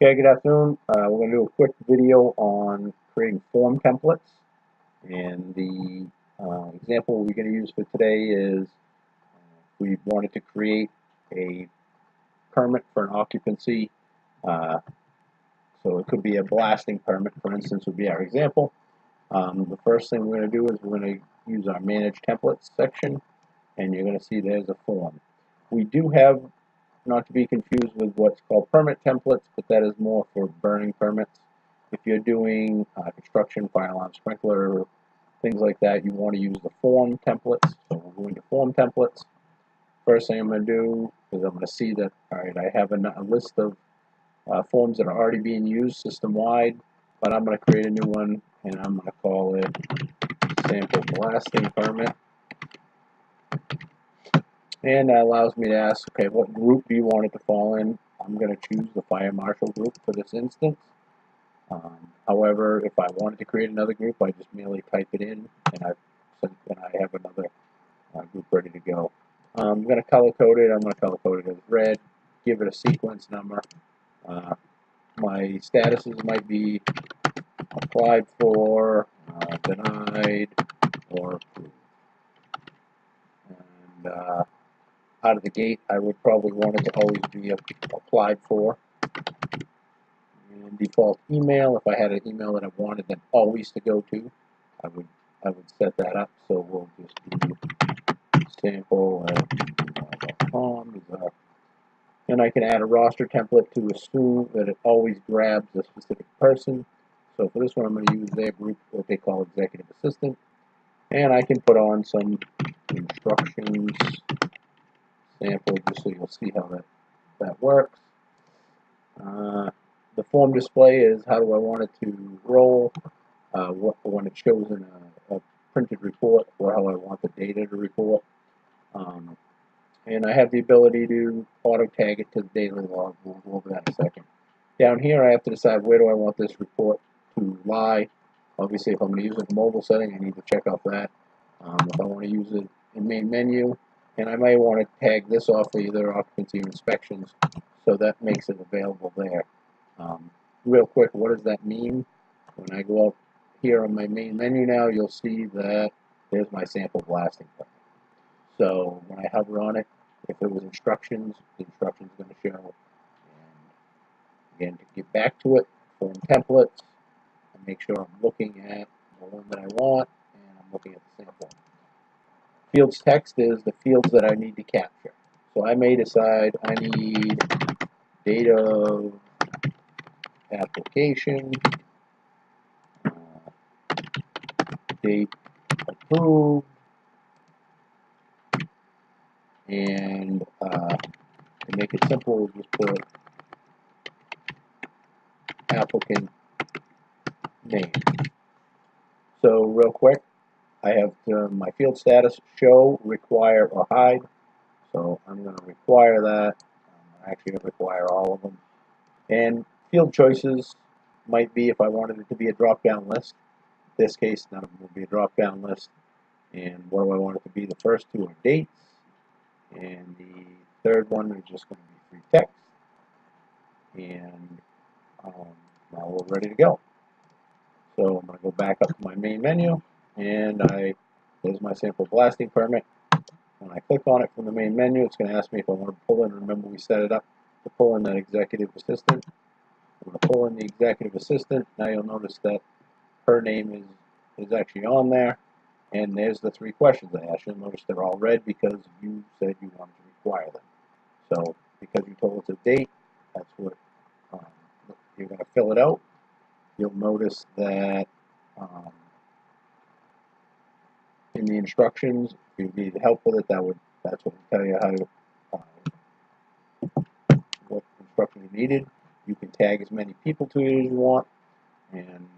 Okay, good afternoon. We're going to do a quick video on creating form templates. And the example we're going to use for today is we wanted to create a permit for an occupancy. So it could be a blasting permit, for instance, would be our example. The first thing we're going to do is we're going to use our Manage Templates section, and you're going to see there's a form. We do have, not to be confused with what's called permit templates, but that is more for burning permits. If you're doing construction, fire alarm, sprinkler, things like that, you want to use the form templates. So we're going to form templates. First thing I'm going to do is I'm going to see that, all right, I have a list of forms that are already being used system-wide, but I'm going to create a new one, and I'm going to call it sample blasting permit. And that allows me to ask, okay, what group do you want it to fall in? I'm going to choose the fire marshal group for this instance. However, if I wanted to create another group, I just merely type it in, and I have another group ready to go. I'm going to color code it. I'm going to color code it as red. Give it a sequence number. My statuses might be applied for, denied, or approved. And out of the gate, I would probably want it to always be applied for. And default email, if I had an email that I wanted them always to go to, I would set that up. So we'll just do sample@gmail.com. And I can add a roster template to assume that it always grabs a specific person. So for this one, I'm going to use their group, what they call executive assistant. And I can put on some instructions sample just so you'll see how that works. The form display is how do I want it to roll, when it shows in a printed report, or how I want the data to report. And I have the ability to auto tag it to the daily log. We'll go over that in a second. Down here, I have to decide where do I want this report to lie. Obviously, if I'm going to use it in mobile setting, I need to check off that. If I want to use it in main menu, and I may want to tag this off for either occupancy or inspections, so that makes it available there. Real quick, what does that mean? When I go up here on my main menu now, you'll see that there's my sample blasting permit. So when I hover on it, if it was instructions, the instructions are going to show. And again, to get back to it, form templates, and make sure I'm looking at the one that I want, and I'm looking at the sample. Fields text is the fields that I need to capture. So I may decide I need date of application, date approved, and to make it simple, just put applicant name. So real quick, I have my field status show, require, or hide. So I'm going to require that. I'm actually going to require all of them. And field choices might be if I wanted it to be a drop-down list. In this case, none of them will be a drop-down list. And what do I want it to be? The first two are dates. And the third one is just going to be free text. And now we're ready to go. So I'm going to go back up to my main menu, and there's my sample blasting permit. When I click on it from the main menu, it's going to ask me if I want to pull in. Remember, we set it up to pull in that executive assistant. I'm going to pull in the executive assistant. Now you'll notice that her name is actually on there, and there's the three questions I asked. You'll notice they're all red because you said you wanted to require them. So because you told us a date, that's what you're going to fill it out. You'll notice that in the instructions, if you need help with it, that's what will tell you how to what instructions are needed. You can tag as many people to it as you want, and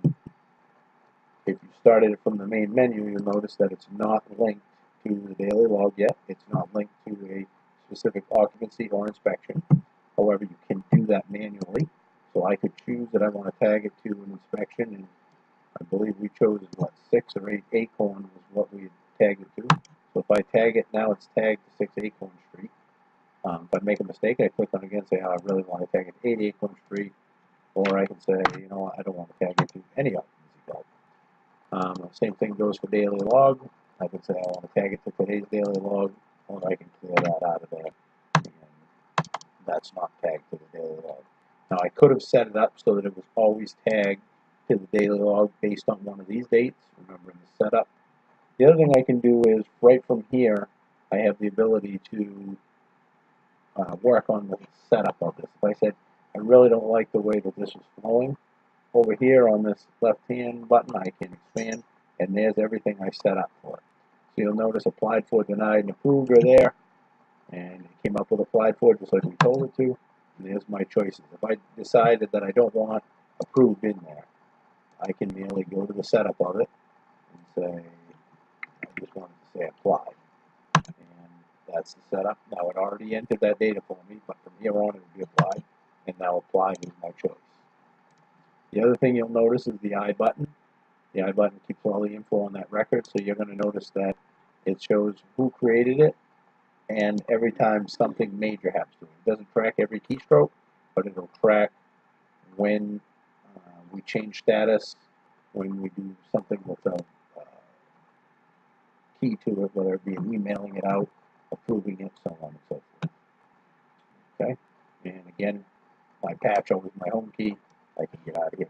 if you started it from the main menu, you'll notice that it's not linked to the daily log yet. It's not linked to a specific occupancy or inspection. However, you can do that manually. So I could choose that I want to tag it to an inspection, and I believe we chose, 6 or 8 Acorn was what we had tagged it to. So if I tag it, now it's tagged to 6 Acorn Street. If I make a mistake, I click on it again and say, oh, I really want to tag it to 8 Acorn Street. or I can say, you know what, I don't want to tag it to any occupancy belt. Same thing goes for daily log. I can say I want to tag it to today's daily log, or I can clear that out of there. And that's not tagged to the daily log. Now I could have set it up so that it was always tagged to the daily log based on one of these dates. Remember in the setup. The other thing I can do is right from here, I have the ability to work on the setup of this. If I said I really don't like the way that this is flowing, over here on this left-hand button, I can expand, and there's everything I set up for it. So you'll notice applied for, denied, and approved are there, and it came up with applied for just like we told it to, and there's my choices. If I decided that I don't want approved in there, I can merely go to the setup of it and say, I just wanted to say apply. And that's the setup. Now it already entered that data for me, but from here on it will be applied, and now apply is my choice. The other thing you'll notice is the I button. The I button keeps all the info on that record, so you're going to notice that it shows who created it, and every time something major happens to it. It doesn't track every keystroke, but it'll track when we change status, when we do something with a key to it, whether it be emailing it out, approving it, so on and so forth. Okay? And again, my patch over my home key, I can get out of here.